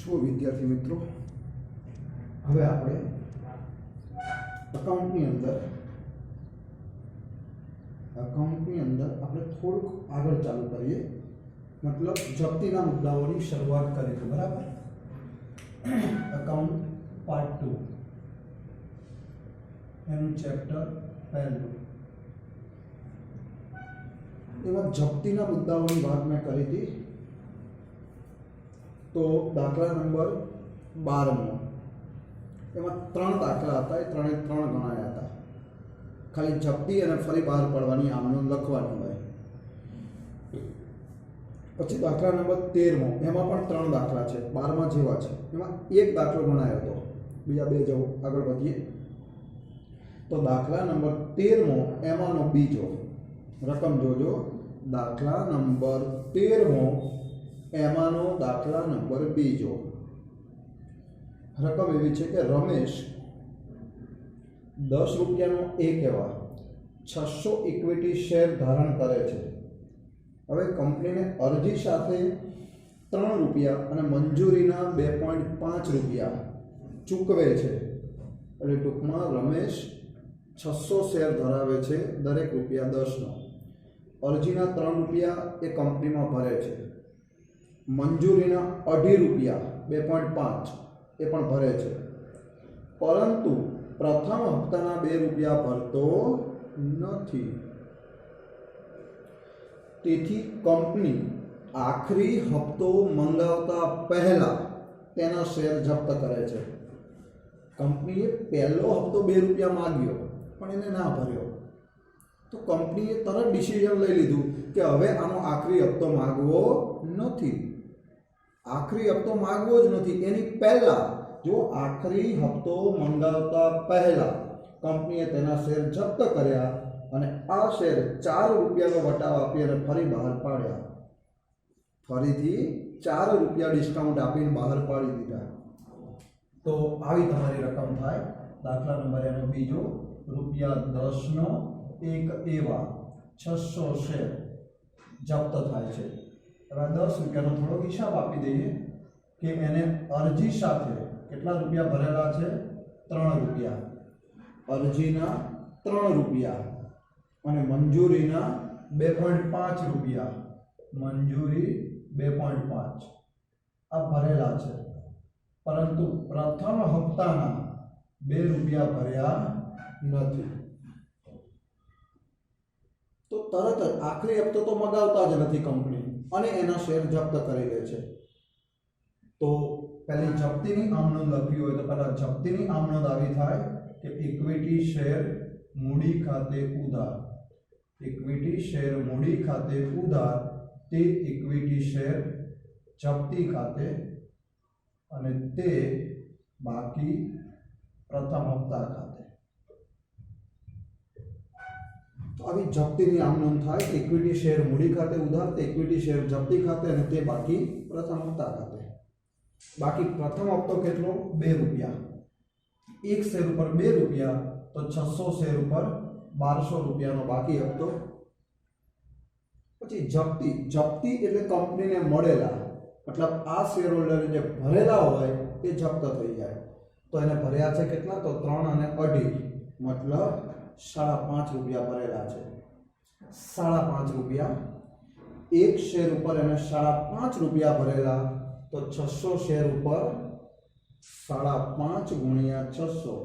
જો વિદ્યાર્થી મિત્રો, હવે આપણે અકાઉન્ટની અંદર આપણે થોડુંક આગળ ચાલુ કરીએ, મતલબ જપ્તીના મુદ્દાઓની શરૂઆત કરીશું, બરાબર। અકાઉન્ટ પાર્ટ 2 એનું ચેપ્ટર પહેલું, એમાં જપ્તીના મુદ્દાઓની વાત મેં કરી હતી। તો દાખલા નંબર 12 એમાં 3 દાખલા હતા, એ 3 ગણાયા હતા। ખાલી જપ્તી અને ફરી બહાર પાડવાની આમનો લખવાની હોય। પછી દાખલા નંબર 13 એમાં પણ 3 દાખલા છે, 12માં જેવા છે, એમાં એક દાખલો ગણાયો હતો, બીજા બે જવું આગળ વધીએ। તો દાખલા નંબર 13 એમાંનો બીજો રકમ જોજો, દાખલા નંબર 13 એમાંનો દાખલા નંબર બીજો રકમ એવી છે કે રમેશ 10 રૂપિયાનો એક એવા 600 ઇક્વિટી શેર ધારણ કરે છે। હવે કંપનીને અરજી સાથે 3 રૂપિયા અને મંજૂરીના 2.5 રૂપિયા ચૂકવે છે। એટલે ટૂંકમાં રમેશ 600 શેર ધરાવે છે, દરેક રૂપિયા 10નો। અરજીના 3 રૂપિયા એ કંપનીમાં ભરે છે, મંજૂરીના 2.5 રૂપિયા 2.5 એ પણ ભરે છે, પરંતુ પ્રથમ હપ્તાના 2 રૂપિયા ભરતો નથી। તેથી કંપની આખરી હપ્તો મંગાવતા પહેલા તેના શેર જપ્ત કરે છે। કંપનીએ પહેલો હપ્તો 2 રૂપિયા માંગ્યો પણ એને ના ભર્યો, તો કંપનીએ તરત ડિસિઝન લઈ લીધું કે હવે આનો આખરી હપ્તો માંગવો નથી। આખરી હપ્તો માંગવો જ નથી, એની પહેલા જો આખરી હપ્તો મંગાવતા પહેલા કંપનીએ તેના શેર જપ્ત કર્યા અને આ શેર 4 રૂપિયાનો વટાવ આપી અને ફરી બહાર પાડ્યા, ફરીથી 4 રૂપિયા ડિસ્કાઉન્ટ આપીને બહાર પાડી દીધા, તો આવી તમારી રકમ થાય। દાખલા નંબર એનો બીજો, રૂપિયા 10નો એક એવા 600 શેર જપ્ત થાય છે। હવે 10 રૂપિયાનો થોડો હિસાબ આપી દઈએ કે એને અરજી સાથે કેટલા રૂપિયા ભરેલા છે? 3 રૂપિયા, અરજીના 3 રૂપિયા અને મંજૂરીના 2.5 રૂપિયા, મંજૂરી 2.5 આ ભરેલા છે, પરંતુ પ્રથમ હપ્તાના 2 રૂપિયા ભર્યા નથી। તો તરત જ આખરી હપ્તો તો મગાવતા જ નથી કંપની અને એના શેર જપ્ત કરી લે છે। તો પહેલી જપ્તીની આમનોંધ લખવી હોય તો પહેલા જપ્તીની આમનોંધ આવી થાય કે ઇક્વિટી શેર મૂડી ખાતે ઉધાર, ઇક્વિટી શેર મૂડી ખાતે ઉધાર, તે ઇક્વિટી શેર જપ્તી ખાતે અને તે બાકી પ્રથમ હપ્તા ખાતે। તો આવી જપ્તીની આમનોંધ થાય, ઇક્વિટી શેર મૂડી ખાતે ઉધાર, તે ઇક્વિટી શેર જપ્તી ખાતે અને તે બાકી પ્રથમ હપ્તા ખાતે। બાકી પ્રથમ હપ્તો કેટલો? 2 રૂપિયા, એક શેર ઉપર 2 રૂપિયા, તો 600 શેર ઉપર 1200 રૂપિયાનો બાકી હપ્તો। પછી જપ્તી, જપ્તી એટલે કંપનીને મળેલા, મતલબ આ શેર હોલ્ડરે જે ભરેલા હોય એ જપ્ત થઈ જાય। તો એને ભર્યા છે કેટલા? તો 3 અને 2.5, મતલબ 5.5 રૂપિયા ભરેલા છે, 5.5 રૂપિયા, એક શેર ઉપર એને 5.5 રૂપિયા ભરેલા, તો 600 શેર ઉપર 5.5 ગુણ્યા 600,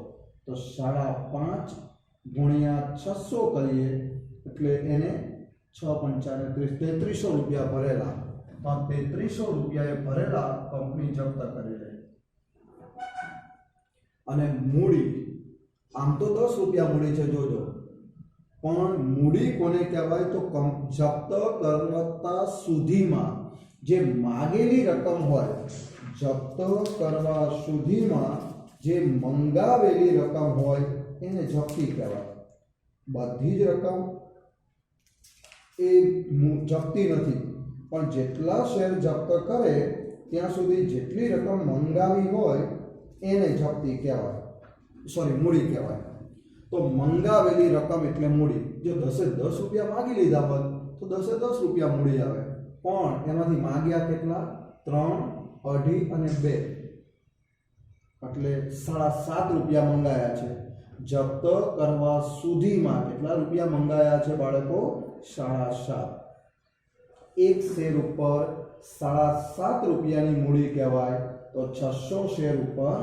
તો 5.5 ગુણ્યા 600 કરીએ એટલે એને 6.5 3300 રૂપિયા ભરેલા, તો 3300 રૂપિયા એ ભરેલા કંપની જપ્ત કરી લે। અને મૂડી, આમ તો 10 રૂપિયા મૂડી છે જોજો, પણ મૂડી કોને કહેવાય? તો જપ્ત કરતા સુધીમાં જે માગેલી રકમ હોય, જપ્ત કરવા સુધીમાં જે મંગાવેલી રકમ હોય એને જપ્તી કહેવાય। બધી જ રકમ એ જપ્તી નથી, પણ જેટલા શેર જપ્ત કરે ત્યાં સુધી જેટલી રકમ મંગાવી હોય એને જપ્તી કહેવાય, સોરી મૂડી કહેવાય। તો મંગાવેલી રકમ એટલે મૂડી। જો 10 રૂપિયા માગી લીધા હોય તો 10 રૂપિયા મૂડી આવે, પણ એમાંથી માંગ્યા કેટલા? 3 2.5 અને 2 એટલે 7.5 રૂપિયા મંગાયા છે। જપ્ત કરવા સુધીમાં કેટલા રૂપિયા મંગાયા છે બાળકો? 7.5। એક શેર ઉપર 7.5 રૂપિયાની મૂડી કહેવાય તો 600 શેર ઉપર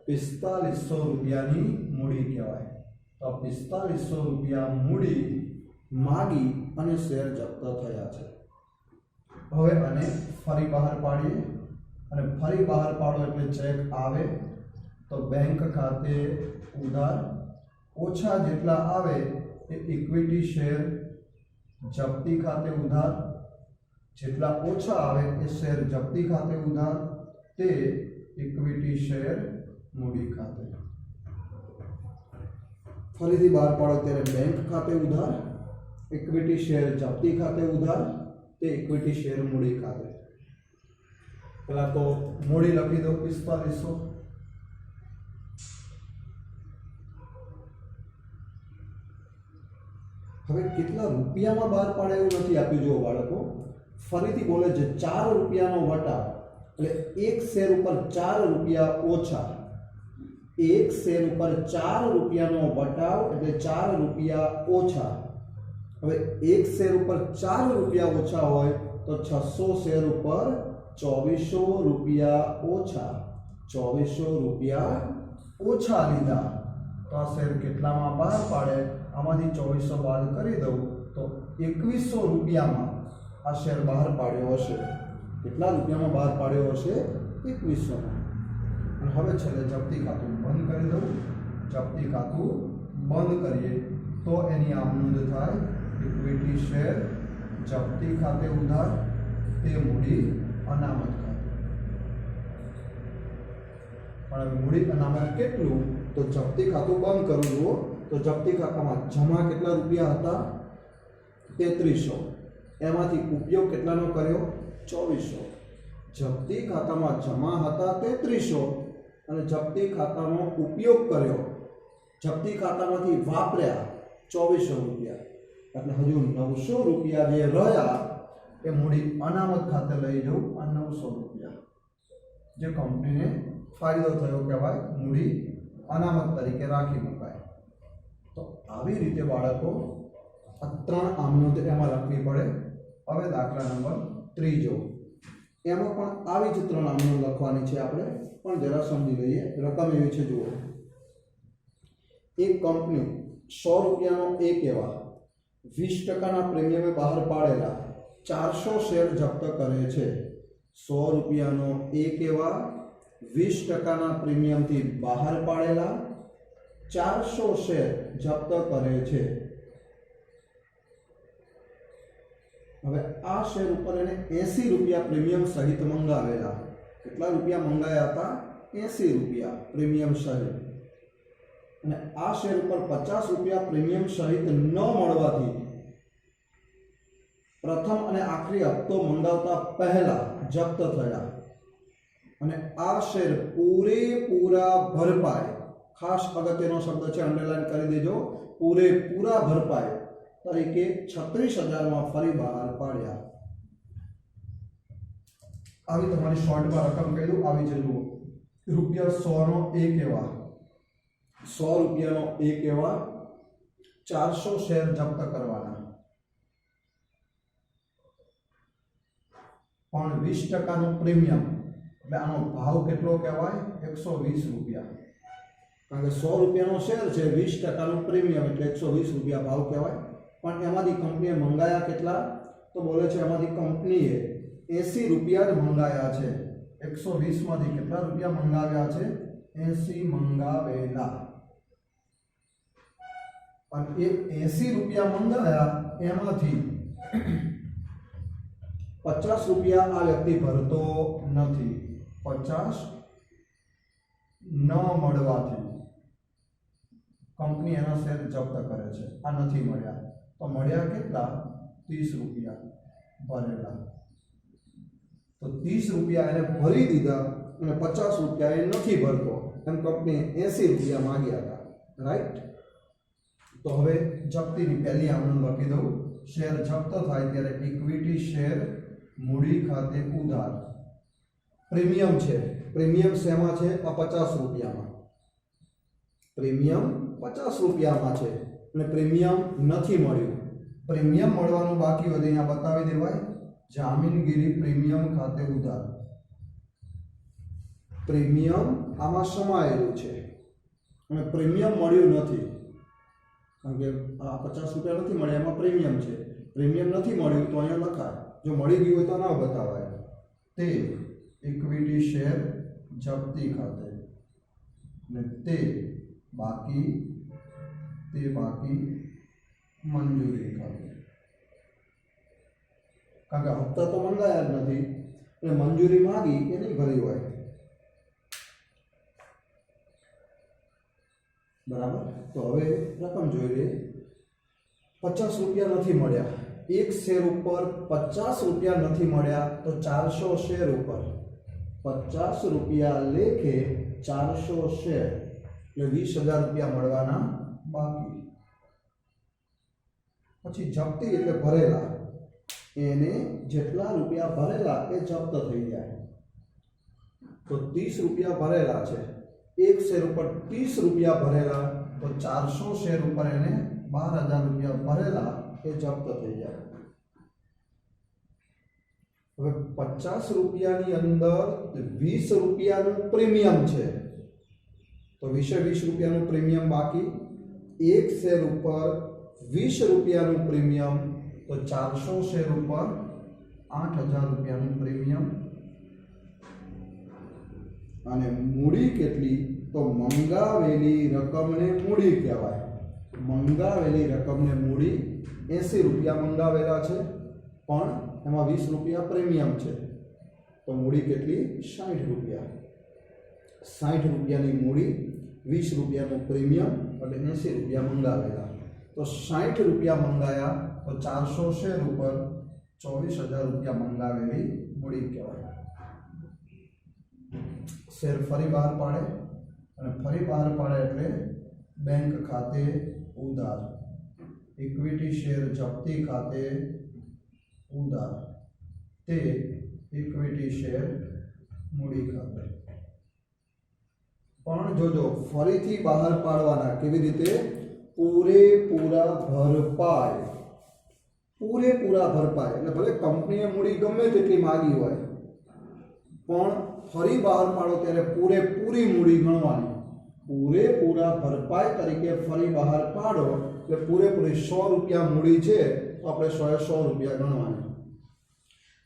4500 રૂપિયાની મૂડી કહેવાય। તો 4500 રૂપિયા મૂડી માગી અને શેર જપ્ત થયા છે। હવે આને ફરી બહાર પાડીએ અને ફરી બહાર પાડો એટલે ચેક આવે તો બેંક ખાતે ઉધાર ઓછા જેટલા આવે એ ઇક્વિટી શેર જપ્તી ખાતે ઉધાર, જેટલા ઓછા આવે એ શેર જપ્તી ખાતે ઉધાર તે ઇક્વિટી શેર મૂડી ખાતે। ફરીથી બહાર પાડો ત્યારે બેંક ખાતે ઉધાર, ઇક્વિટી શેર જપ્તી ખાતે ઉધાર તે ઇક્વિટી શેર મૂડી ખાતે। પહેલા તો મૂડી લખી દો 4500। હવે કેટલા રૂપિયામાં બહાર પાડે એવું નથી આપ્યું। જુઓ બાળકો, ફરીથી બોલે છે 4 રૂપિયાનો વટાવ એટલે એક શેર ઉપર 4 રૂપિયા ઓછા। એક શેર ઉપર 4 રૂપિયાનો વટાવ એટલે 4 રૂપિયા ઓછા। હવે એક શેર ઉપર 4 રૂપિયા ઓછા હોય તો 600 શેર ઉપર 2400 રૂપિયા ઓછા। 2400 રૂપિયા ઓછા લીધા તો આ શેર કેટલામાં બહાર પાડે? આમાંથી 2400 બાદ કરી દઉં તો 2100 રૂપિયામાં આ શેર બહાર પાડ્યો હશે। કેટલા રૂપિયામાં બહાર પાડ્યો હશે? 2100માં। અને હવે છેલ્લે જપ્તી ખાતું બંધ કરી દઉં। જપ્તી ખાતું બંધ કરીએ તો એની આમ નોંધ થાય ઇક્વિટી શેર જપ્તી ખાતે ઉધાર તે મૂડી અનામત ખાતે। પણ હવે મૂડી અનામત કેટલું? તો જપ્તી ખાતું બંધ કરું જુઓ તો જપ્તી ખાતામાં જમા કેટલા રૂપિયા હતા? 3300। એમાંથી ઉપયોગ કેટલાનો કર્યો? 2400। જપ્તી ખાતામાં જમા હતા 3300 અને જપ્તી ખાતાનો ઉપયોગ કર્યો, જપ્તી ખાતામાંથી વાપર્યા 2400 રૂપિયા એટલે હજુ 900 રૂપિયા જે રહ્યા એ મૂડી અનામત ખાતે લઈ જવું। આ 900 રૂપિયા જે કંપનીને ફાયદો થયો કહેવાય, મૂડી અનામત તરીકે રાખી મુકાય। તો આવી રીતે બાળકો આ 3 આમનોંધ એમાં લખવી પડે। હવે દાખલા નંબર 3 એમાં પણ આવી જ 3 આમનોંધ લખવાની છે આપણે, પણ જરા સમજી લઈએ। રકમ એવી છે જુઓ, એક કંપની 100 રૂપિયાનો એક એવા 20% પ્રીમિયમે બહાર પાડેલા 400 શેર જપ્ત કરે છે। 100 રૂપિયાનો એક એવા 20% પ્રીમિયમથી બહાર પાડેલા 400 શેર જપ્ત કરે છે। હવે આ શેર ઉપર એને 80 રૂપિયા પ્રીમિયમ સહિત મંગાવેલા। કેટલા રૂપિયા મંગાયા હતા? 80 રૂપિયા પ્રીમિયમ સહિત। અને આ શેર ઉપર 50 રૂપિયા પ્રીમિયમ સહિત ન મળવાથી પ્રથમ અને આખરી હપ્તો મંગાવતા પહેલા જપ્ત થયા। અને આ શેર પૂરેપૂરા ભરપાઈ, ખાસ અગત્યનો શબ્દ છે, અંડરલાઈન કરી દેજો, પૂરેપૂરા ભરપાઈ તરીકે 36000માં ફરી બહાર પાડ્યા। આવી તમારી શોર્ટમાં રકમ કહી દઉં, આવી છે જુઓ, રૂપિયા 100 નો એક એવા 100 રૂપિયાનો એક એવા 400 શેર જપ્ત કરવાના, પણ 20% પ્રીમિયમ એટલે આનો ભાવ કેટલો કહેવાય? 120 રૂપિયા। કારણ કે 100 રૂપિયાનો શેર છે, 20% પ્રીમિયમ એટલે 120 રૂપિયા ભાવ કહેવાય। પણ એમાંથી કંપનીએ મંગાયા કેટલા? તો બોલે છે એમાંથી કંપનીએ 80 રૂપિયા જ મંગાયા છે। 120 માંથી કેટલા રૂપિયા મંગાવ્યા છે? 80 મંગાવેલા। અને એ 80 રૂપિયા મંગાવ્યા એમાંથી 50 રૂપિયા આ વ્યક્તિ ભરતો નથી। 50 ન મળવાથી કંપની એના શેર જપ્ત કરે છે। આ નથી મળ્યા તો મળ્યા કેટલા? 30 રૂપિયા ભરેલા। તો 30 રૂપિયા એને ભરી દીધા અને 50 રૂપિયા એ નથી ભરતો, એમ કંપનીએ 80 રૂપિયા માંગ્યા હતા, રાઈટ? તો હવે જપ્તીની પહેલી આમનોંધ લખી દઉં, શેર જપ્ત થાય ત્યારે ઇક્વિટી શેર મૂડી ખાતે ઉધાર પ્રીમિયમ છે, પ્રીમિયમ શેમાં છે? આ 50 રૂપિયામાં, પ્રીમિયમ 50 રૂપિયામાં છે અને પ્રીમિયમ નથી મળ્યું. પ્રીમિયમ મળવાનું બાકી હોય અહીંયા બતાવી દેવાય, જામીનગીરી પ્રીમિયમ ખાતે ઉધાર. પ્રીમિયમ આમાં સમાયેલું છે અને પ્રીમિયમ મળ્યું નથી, કારણ કે આ 50 રૂપિયા નથી મળ્યા, એમાં પ્રીમિયમ છે. પ્રીમિયમ નથી મળ્યું તો અહીંયા લખાય, જો મળી ગયું હોય તો ના બતાવાય. તે ઇક્વિટી શેર જપ્તી ખાતે ને તે બાકી મંજૂરી ખાતે. કારણ કે હપ્તા તો મંગાયા જ નથી એટલે મંજૂરી માંગી એ નહીં ભરી હોય. બરાબર. તો હવે રકમ જોઈ લઈએ. 50 રૂપિયા નથી મળ્યા, એક શેર ઉપર 50 રૂપિયા નથી મળ્યા તો 400 શેર ઉપર 50 રૂપિયા લેખે 400 શેર એટલે 20,000 રૂપિયા મળવાના બાકી. પછી જપ્તી એટલે ભરેલા, એને જેટલા રૂપિયા ભરેલા એ જપ્ત થઈ જાય. તો 30 રૂપિયા ભરેલા છે, એક શેર ઉપર 30 રૂપિયા ભરેલા તો 400 શેર ઉપર એને 12,000 રૂપિયા ભરેલા એ જપ્ત થઈ જાય. હવે 50 રૂપિયાની અંદર 20 રૂપિયાનું પ્રીમિયમ છે તો 20 રૂપિયાનું પ્રીમિયમ બાકી. એક શેર ઉપર 20 રૂપિયાનું પ્રીમિયમ તો 400 શેર ઉપર 8,000 રૂપિયાનું પ્રીમિયમ. અને મૂડી કેટલી? તો મંગાવેલી રકમને મૂડી કહેવાય. મંગાવેલી રકમને મૂડી 80 રૂપિયા મંગાવેલા છે પણ એમાં 20 રૂપિયા પ્રીમિયમ છે તો મૂડી કેટલી? 60 રૂપિયા. 60 રૂપિયાની મૂડી, 20 રૂપિયાનું પ્રીમિયમ એટલે 80 રૂપિયા મંગાવેલા. તો 60 રૂપિયા મંગાયા તો 400 શેર ઉપર 24,000 રૂપિયા મંગાવેલી મૂડી કહેવાય. શેર ફરી બહાર પાડે અને ફરી બહાર પાડે એટલે બેંક ખાતે ઉધાર. ઇક્વિટી શેર જપ્તી ખાતે ઉધાર, તે ઇક્વિટી શેર મૂડી ખાતે. પણ જોજો ફરીથી બહાર પાડવાના કેવી રીતે? પૂરેપૂરા ભરપાઈ. પૂરેપૂરા ભરપાઈ એટલે ભલે કંપનીએ મૂડી ગમે તેટલી માગી હોય પણ ફરી બહાર પાડો ત્યારે પૂરેપૂરી મૂડી ગણવાની. પૂરેપૂરા ભરપાઈ તરીકે ફરી બહાર પાડો એટલે પૂરેપૂરી 100 રૂપિયા મૂડી છે તો આપણે 100 રૂપિયા ગણવાની.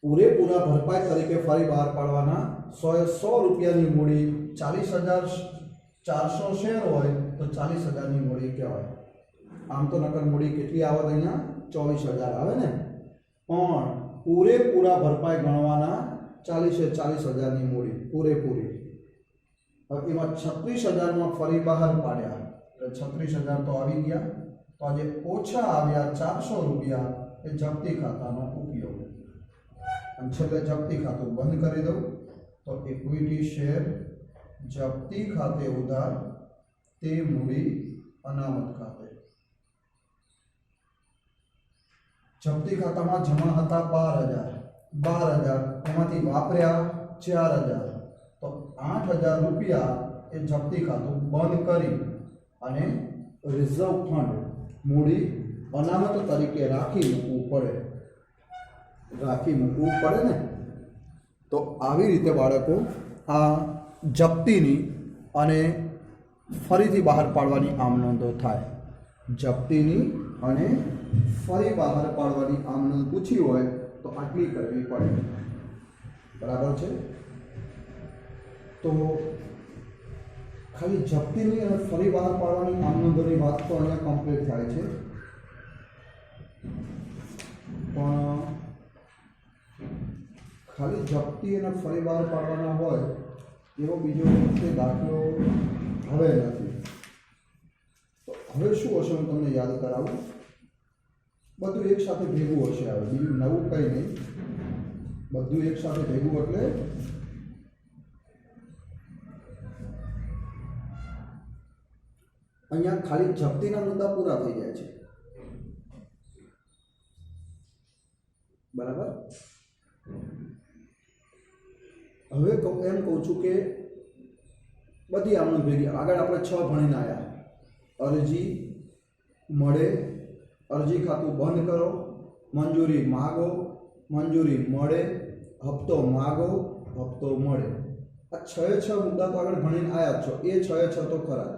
પૂરેપૂરા ભરપાઈ તરીકે ફરી બહાર પાડવાના. 100 રૂપિયાની મૂડી 40,400 શેર હોય તો 40,000ની મૂડી કહેવાય. આમ તો નકર મૂડી કેટલી આવે? અહીંયા 24,000 આવે ને, પણ પૂરેપૂરા ભરપાઈ ગણવાના 40,000ની મૂડી પૂરેપૂરી. હવે એમાં 36,000માં ફરી બહાર પાડ્યા એટલે 36,000 તો આવી ગયા. તો આજે ઓછા આવ્યા 400 રૂપિયા એ જપ્તી ખાતાનો ઉપયોગ. અને છેલ્લે જપ્તી ખાતું બંધ કરી દઉં તો ઇક્વિટી શેર જપ્તી ખાતે ઉધાર, તે મૂડી અનામત ખાતે. જપ્તી ખાતામાં જમા હતા 12,000, એમાંથી વાપર્યા 4,000 તો 8,000 રૂપિયા એ જપ્તી ખાતું બંધ કરી અને રિઝર્વ ફંડ મૂડી અનામત તરીકે રાખી મૂકવું પડે ને. તો આવી રીતે બાળકો આ જપ્તીની અને ફરીથી બહાર પાડવાની આમ નોંધો થાય. જપ્તીની અને ફરી બહાર પાડવાની આમ નોંધ પૂછી હોય તો આટલી કરવી પડે. બરાબર છે. તો ખાલી જપ્તીની અને ફરી બહાર પાડવાની આમ નોંધોની વાત તો અહીંયા કમ્પ્લીટ થાય છે. પણ ખાલી જપ્તી અને ફરી બહાર પાડવાના હોય એવો બીજો તે દાખલો હવે નથી. તો હવે શું હશે હું તમને યાદ કરાવું. બધું એક સાથે ભેગું હશે. હવે બીજું નવું કંઈ નહીં, બધું એક સાથે ભેગું એટલે અહીંયા ખાલી જપ્તીના મુદ્દા પૂરા થઈ જાય છે. બરાબર. હવે એમ કહું છું કે બધી આમણું ભેગી આગળ આપણે 6 ભણીને આવ્યા. અરજી મળે, અરજી ખાતું બંધ કરો, મંજૂરી માગો, મંજૂરી મળે, હપ્તો માગો, હપ્તો મળે. આ 6 મુદ્દા તો આગળ ભણીને આવ્યા છો, એ 6 તો ખરા.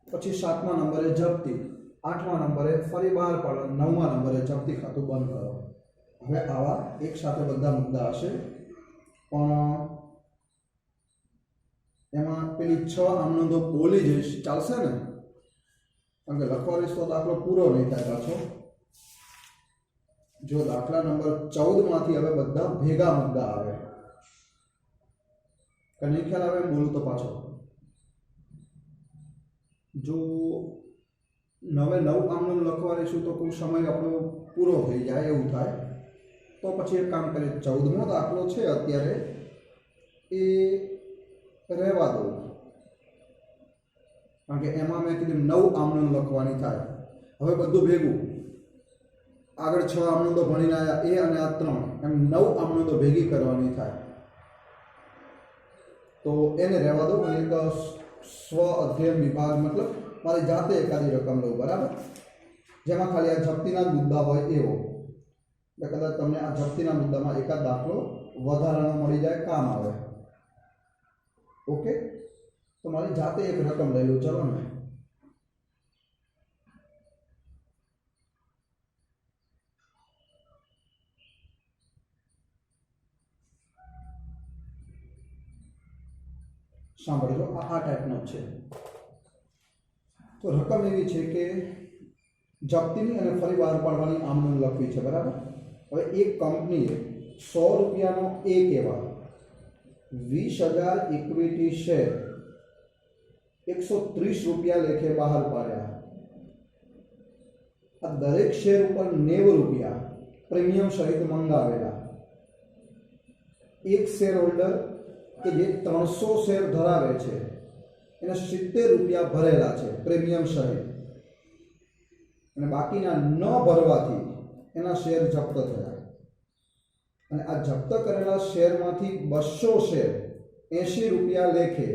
પછી 7મા નંબરે જપ્તી, 8મા નંબરે ફરી બહાર પાડો, 9મા નંબરે જપ્તી ખાતું બંધ કરો. હવે આવા એક સાથે બધા મુદ્દા હશે, પણ એમાં પેલી 6 આમનો તો બોલી જઈશ, ચાલશે ને? કારણ કે લખવા રહીશ તો દાખલો પૂરો નહીં થાય પાછો. જો દાખલા નંબર 14 માંથી હવે બધા ભેગા મુદ્દા આવે, કે નહીં ખ્યાલ આવે? બોલું તો પાછો. જો 9 આમનું લખવા રહીશું તો કોઈ સમય આપણો પૂરો થઈ જાય એવું થાય. તો પછી એક કામ કરીએ, 14મો દાખલો છે અત્યારે એ રહેવા દો, કારણ કે એમાં મેં કીધું 9 આમનું લખવાની થાય. હવે બધું ભેગું આગળ 6 આમનું તો ભણીને આવ્યા, એ અને આ 3 એમ 9 આમનું તો ભેગી કરવાની થાય. તો એને રહેવા દો. અને એક સ્વ અધ્યયન વિભાગ, મતલબ મારી જાતે એકાદી રકમ લઉં, બરાબર, જેમાં ખાલી આ જપ્તીના જ મુદ્દા હોય એવો. એટલે કદાચ તમને આ જપ્તીના મુદ્દામાં એકાદ દાખલો વધારાનો મળી જાય, કામ આવે. ઓકે, તો મારી જાતે એક રકમ લઈ લો. ચલો ને, સાંભળજો, આ ટાઈપનો છે. તો રકમ એવી છે કે જપ્તીની અને ફરી બહાર પાડવાની આમનું લખવી છે, બરાબર. હવે એક કંપનીએ 100 રૂપિયાનો એક એવા 20,000 ઇક્વિટી શેર 130 રૂપિયા લેખે બહાર પાડ્યા. આ દરેક શેર ઉપર 90 રૂપિયા પ્રીમિયમ સહિત મંગાવેલા. એક શેર હોલ્ડર કે જે 300 શેર ધરાવે છે એને 70 રૂપિયા ભરેલા છે પ્રીમિયમ સહિત, અને બાકીના ન ભરવાથી એના શેર જપ્ત થયા. અને આ જપ્ત કરેલા શેરમાંથી 200 શેર 80 રૂપિયા લેખે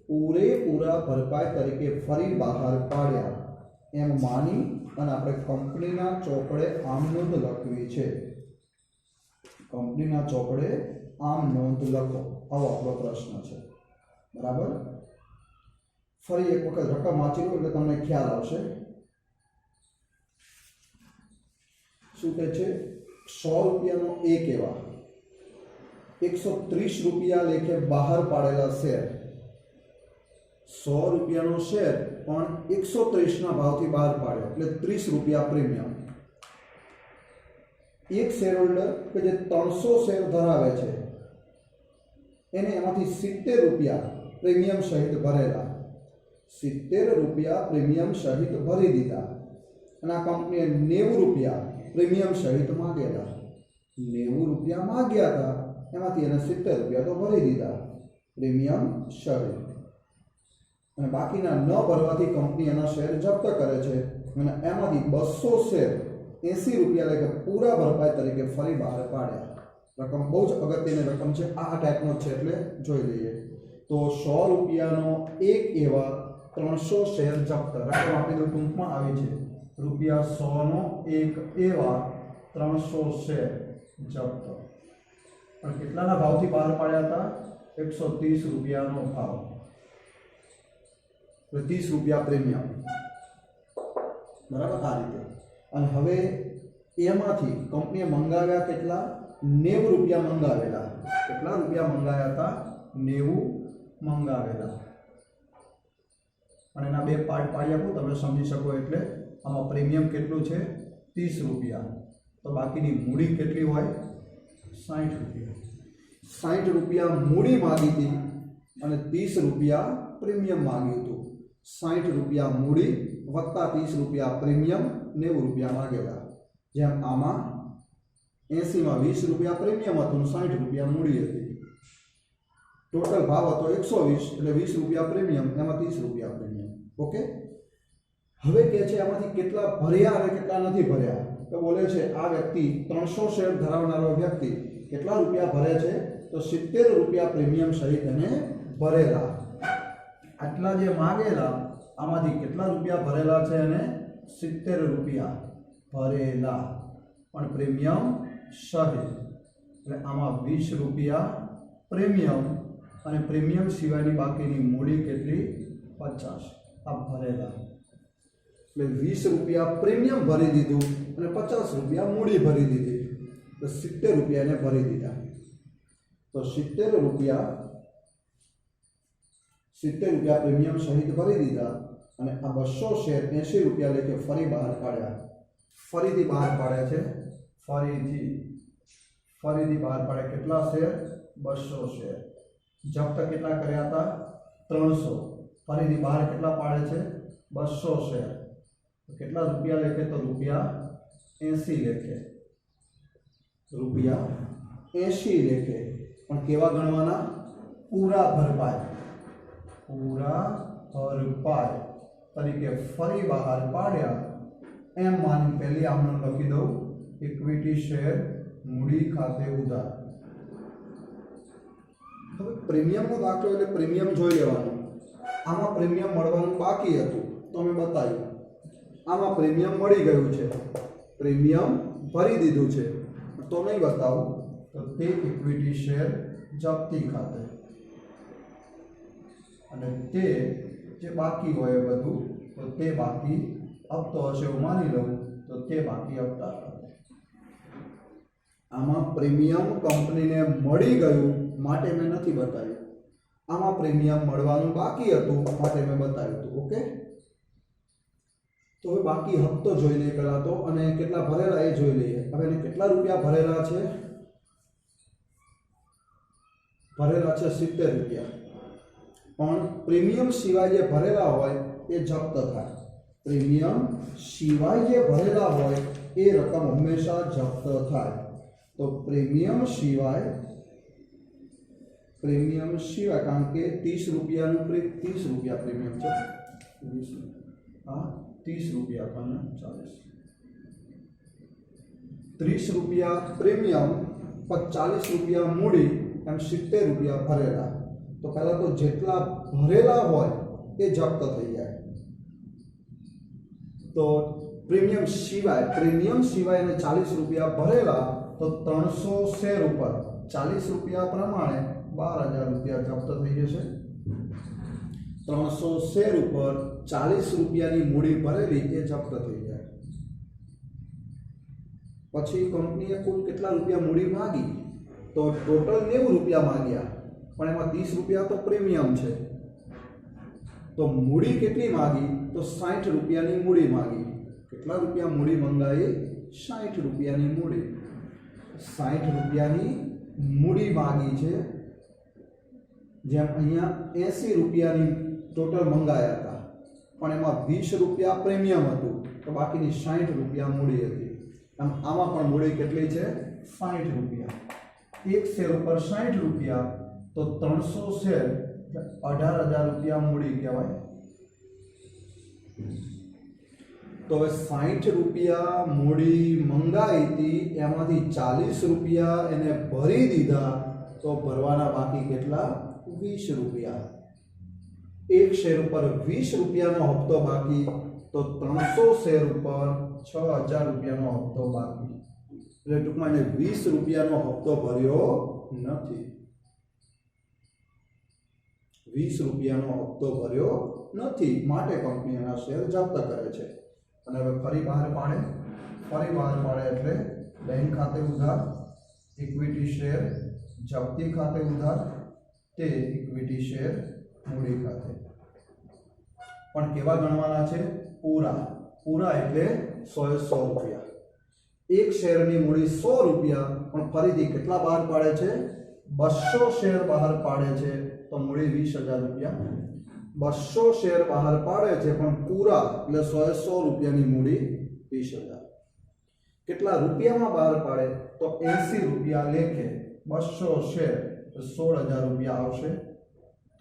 પૂરેપૂરા ભરપાઈ તરીકે ફરી બહાર પાડ્યા એમ માની અને આપણે કંપનીના ચોપડે આમ નોંધ લખવી છે. કંપનીના ચોપડે આમ નોંધ લખો, આવો આપણો પ્રશ્ન છે, બરાબર. ફરી એક વખત રકમ વાંચી લો એટલે તમને ખ્યાલ આવશે. શું કહે છે? 100 રૂપિયાનો એક એવા 130 રૂપિયા લેખે બહાર પાડેલા શેર. 100 રૂપિયાનો શેર પણ 130ના ભાવથી બહાર પાડ્યો, એટલે 30 રૂપિયા પ્રીમિયમ. એક શેર હોલ્ડર કે જે 300 શેર ધરાવે છે એને એમાંથી 70 રૂપિયા પ્રીમિયમ સહિત ભરેલા. 70 રૂપિયા પ્રીમિયમ સહિત ભરી દીધા. અને આ કંપનીએ 90 રૂપિયા પ્રીમિયમ સહિત માગેલા. 90 રૂપિયા માગ્યા હતા, એમાંથી એને 70 રૂપિયા તો ભરી દીધા પ્રીમિયમ સહિત. અને બાકીના ન ભરવાથી કંપની એના શેર જપ્ત કરે છે, અને એમાંથી 200 શેર 80 રૂપિયા લેખે પૂરા ભરપાઈ તરીકે ફરી બહાર પાડ્યા. રકમ બહુ જ અગત્યની રકમ છે, આ ટાઈપનો છે એટલે જોઈ લઈએ. તો 100 રૂપિયાનો એક એવા 300 શેર જપ્ત. રકમ આપી દો, ટૂંકમાં આવી છે. રૂપિયા 100નો એક એવા 300 શેર જપ્ત. પણ કેટલાના ભાવથી બહાર પાડ્યા હતા? 130 રૂપિયાનો ભાવ, 30 રૂપિયા પ્રીમિયમ, બરાબર. આ રીતે. અને હવે એમાંથી કંપનીએ મંગાવ્યા કેટલા? 90 રૂપિયા મંગાવેલા. કેટલા રૂપિયા મંગાવ્યા હતા? 90 મંગાવેલા. અને એના બે પાર્ટ પાડી આપો, તમે સમજી શકો. એટલે આમાં પ્રીમિયમ કેટલું છે? 30 રૂપિયા. તો બાકીની મૂડી કેટલી હોય? 60 રૂપિયા. 60 રૂપિયા મૂડી માગી હતી અને 30 રૂપિયા પ્રીમિયમ માગ્યું હતું. 60 રૂપિયા મૂડી વત્તા 30 રૂપિયા પ્રીમિયમ, 90 રૂપિયા માગેલા. જેમ આમાં 80માં 20 રૂપિયા પ્રીમિયમ હતું, 60 રૂપિયા મૂડી હતી. ટોટલ ભાવ હતો 120, એટલે 20 રૂપિયા પ્રીમિયમ, એમાં 30 રૂપિયા પ્રીમિયમ. ઓકે. હવે કે છે આમાંથી કેટલા ભર્યા અને કેટલા નથી ભર્યા. તો બોલે છે આ વ્યક્તિ 300 શેર ધરાવનારો વ્યક્તિ કેટલા રૂપિયા ભરે છે? તો 70 રૂપિયા પ્રીમિયમ સહિત એને ભરેલા. આટલા જે માગેલા આમાંથી કેટલા રૂપિયા ભરેલા છે? એને 70 રૂપિયા ભરેલા, પણ પ્રીમિયમ સહિત. એટલે આમાં 20 રૂપિયા પ્રીમિયમ અને પ્રીમિયમ સિવાયની બાકીની મૂડી કેટલી? 50. આ ભરેલા એટલે 20 રૂપિયા પ્રીમિયમ ભરી દીધું અને 50 રૂપિયા મૂડી ભરી દીધી, તો 70 રૂપિયા એને ભરી દીધા. તો 70 રૂપિયા પ્રીમિયમ સહિત ભરી દીધા અને આ 200 શેર 80 રૂપિયા લેખે ફરી બહાર કાઢ્યા. ફરીથી બહાર પાડે છે, ફરીથી બહાર પાડે. કેટલા શેર? 200 શેર. જપ્ત કેટલા કર્યા હતા? 300. ફરીથી બહાર કેટલા પાડે છે? 200 શેર. કેટલા રૂપિયા લેખે? તો રૂપિયા 80 લેખે. રૂપિયા 80 લેખે. પણ કેવા ગણવાના? પૂરા ભરપાઈ તરીકે ફરી બહાર પાડ્યા. એમ માની પહેલી આમનો લખી દઉં, ઇક્વિટી શેર મૂડી ખાતે ઉધાર. હવે પ્રીમિયમનો દાખલો એટલે પ્રીમિયમ જોઈ લેવાનું. આમાં પ્રીમિયમ મળવાનું બાકી હતું તો મેં બતાવ્યું. આમાં પ્રીમિયમ મળી ગયું છે, પ્રીમિયમ ભરી દીધું છે તો નહીં બતાવું. તો તે ઇક્વિટી શેર જપ્તી ખાતે, અને તે જે બાકી હોય બધું તો તે બાકી હપ્તો હશે એવું માની લઉં, તો તે બાકી હપ્તા ખાતે. આમાં પ્રીમિયમ કંપનીને મળી ગયું માટે મેં નથી બતાવ્યું. આમાં પ્રીમિયમ મળવાનું બાકી હતું માટે મેં બતાવ્યું હતું. ઓકે, તો હવે બાકી હપ્તો જોઈ લઈએ પહેલા તો, અને કેટલા ભરેલા એ જોઈ લઈએ. હવે એને કેટલા રૂપિયા ભરેલા છે? ભરેલા છે 70 રૂપિયા. પણ પ્રીમિયમ સિવાય જે ભરેલા હોય એ જપ્ત થાય. પ્રીમિયમ સિવાય જે ભરેલા હોય એ રકમ હંમેશા જપ્ત થાય. તો પ્રીમિયમ સિવાય, કારણ કે 30 રૂપિયાનું 30 રૂપિયા પ્રીમિયમ છે. 30 રૂપિયા પણ 30 રૂપિયા પ્રીમિયમ, 40 રૂપિયા મૂડી, એમ 70 રૂપિયા ભરેલા. તો પહેલા તો જેટલા ભરેલા હોય એ જપ્ત થઈ જાય. તો પ્રીમિયમ સિવાય એને 40 રૂપિયા ભરેલા, તો 300 શેર ઉપર 40 રૂપિયા પ્રમાણે 12,000 રૂપિયા જપ્ત થઈ જશે. 300 શેર ઉપર 40 રૂપિયાની મૂડી ભરેલી એ જપ્ત થઈ જાય. પછી કંપનીએ કુલ કેટલા રૂપિયા મૂડી માંગી? તો ટોટલ 90 રૂપિયા માંગ્યા, પણ એમાં 30 રૂપિયા તો પ્રીમિયમ છે. તો મૂડી કેટલી માંગી? તો 60 રૂપિયાની મૂડી માંગી. કેટલા રૂપિયા મૂડી મંગાવી? 60 રૂપિયાની મૂડી. 60 રૂપિયાની મૂડી માંગી છે. જેમ અહીંયા 80 રૂપિયાની ટોટલ મંગાયા હતા, પણ એમાં 20 રૂપિયા પ્રીમિયમ હતું, તો બાકીની 60 રૂપિયા મૂડી હતી. આમાં પણ મૂડી કેટલી છે? 60 રૂપિયા. એક શેર ઉપર 60 રૂપિયા, તો 300 શેર 18,000 રૂપિયા મૂડી કહેવાય. તો હવે 60 રૂપિયા મૂડી મંગાવી હતી, એમાંથી 40 રૂપિયા એને ભરી દીધા, તો ભરવાના બાકી કેટલા? 20 રૂપિયા. એક શેર ઉપર 20 રૂપિયાનો હપ્તો બાકી, તો 300 શેર ઉપર 6,000 રૂપિયાનો હપ્તો બાકી. એટલે ટૂંકમાં એને 20 રૂપિયાનો હપ્તો ભર્યો નથી. 20 રૂપિયાનો હપ્તો ભર્યો નથી, માટે કંપની એના શેર જપ્ત કરે છે. અને હવે ફરી બહાર પાડે એટલે બેંક ખાતે ઉધાર, ઇક્વિટી શેર જપ્તી ખાતે ઉધાર, તે ઇક્વિટી શેર મૂડી ખાતે. પણ કેવા ગણવાના છે? પૂરા એટલે 100 રૂપિયા. એક શેરની મૂડી 100 રૂપિયા, પણ ફરીથી કેટલા બહાર પાડે છે? 200 શેર બહાર પાડે છે, તો મૂડી 20,000 રૂપિયા. 200 શેર બહાર પાડે છે, પણ પૂરા એટલે 100 રૂપિયાની મૂડી 20,000. કેટલા રૂપિયામાં બહાર પાડે? તો 80 રૂપિયા લેખે 200 શેર, તો 16,000 રૂપિયા આવશે.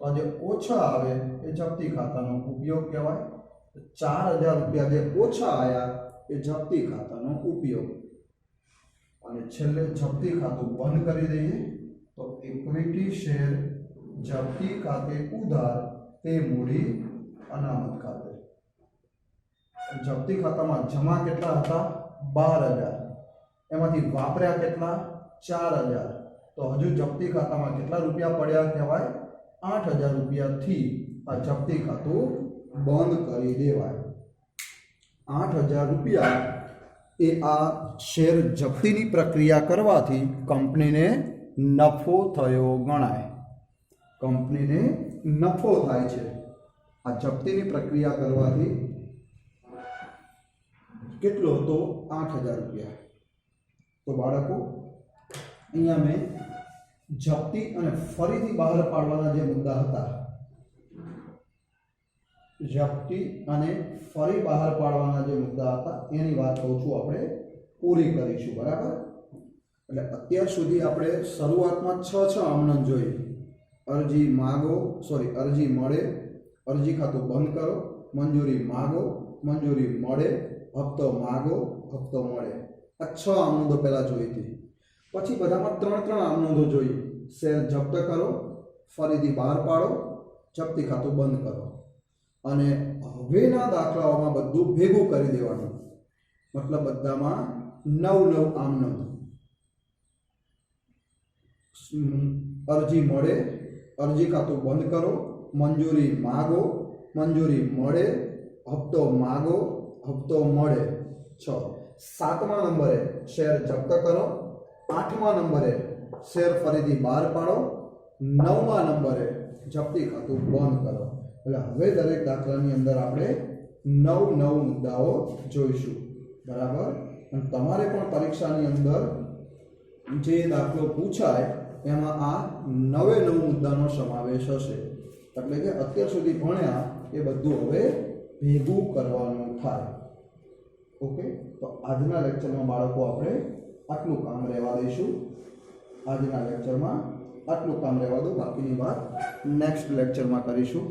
તો આ જે ઓછા આવે એ જપ્તી ખાતાનો ઉપયોગ કહેવાય. 4,000 રૂપિયા જે ઓછા આવ્યા એ જપ્તી ખાતાનો ઉપયોગ. અને છેલ્લે જપ્તી ખાતું બંધ કરી દઈએ, તો તો ઇક્વિટી શેર જપ્તી ખાતે ઉધાર તે મૂડી અનામત ખાતે. જપ્તી ખાતામાં જમા કેટલા હતા? 12,000. એમાંથી વાપર્યા કેટલા? 4,000. તો હજુ જપ્તી ખાતામાં કેટલા રૂપિયા પડ્યા કહેવાય? 8,000 રૂપિયાથી આ જપ્તી ખાતું બંધ કરી દેવાય. 8,000 રૂપિયા એ આ શેર જપ્તીની પ્રક્રિયા કરવાથી કંપનીને નફો થયો ગણાય. કંપનીને નફો થાય છે આ જપ્તીની પ્રક્રિયા કરવાથી. કેટલો? તો 8,000 રૂપિયા. તો બાળકો અહીંયા મેં જપ્તી અને ફરીથી બહાર પાડવાના જે મુદ્દા હતા, જપ્તી અને ફરી બહાર પાડવાના જે મુદ્દા હતા એની વાત કહું છું, આપણે પૂરી કરીશું. બરાબર? એટલે અત્યાર સુધી આપણે શરૂઆતમાં 6 આમનન જોઈ. અરજી માગો, અરજી મળે, અરજી ખાતું બંધ કરો, મંજૂરી માગો, મંજૂરી મળે, હપ્તો માગો, હપ્તો મળે. આ 6 આમનોંધો પહેલા જોઈ હતી. પછી બધામાં 3 આમનોંધો જોઈ. શેર જપ્ત કરો, ફરીથી બહાર પાડો, જપ્તી ખાતું બંધ કરો. અને હવેના દાખલાઓમાં બધું ભેગું કરી દેવાનું. મતલબ બધામાં 9 આમનોંધ. અરજી મળે, અરજી ખાતું બંધ કરો, મંજૂરી માગો, મંજૂરી મળે, હપ્તો માગો, હપ્તો મળે. 6. 7મા નંબરે શેર જપ્ત કરો, 8મા નંબરે શેર ફરીથી બહાર પાડો, 9મા નંબરે જપ્તી ખાતું બંધ કરો. એટલે હવે દરેક દાખલાની અંદર આપણે 9 મુદ્દાઓ જોઈશું. બરાબર? અને તમારે પણ પરીક્ષાની અંદર જે દાખલો પૂછાય એમાં આ 9 મુદ્દાનો સમાવેશ હશે. એટલે કે અત્યાર સુધી ભણ્યા એ બધું હવે ભેગું કરવાનું થાય. ઓકે? તો આજના લેક્ચરમાં બાળકો આપણે આટલું કામ રહેવા દઈશું. આજના લેક્ચરમાં આટલું કામ રહેવા દો, બાકીની વાત નેક્સ્ટ લેક્ચરમાં કરીશું.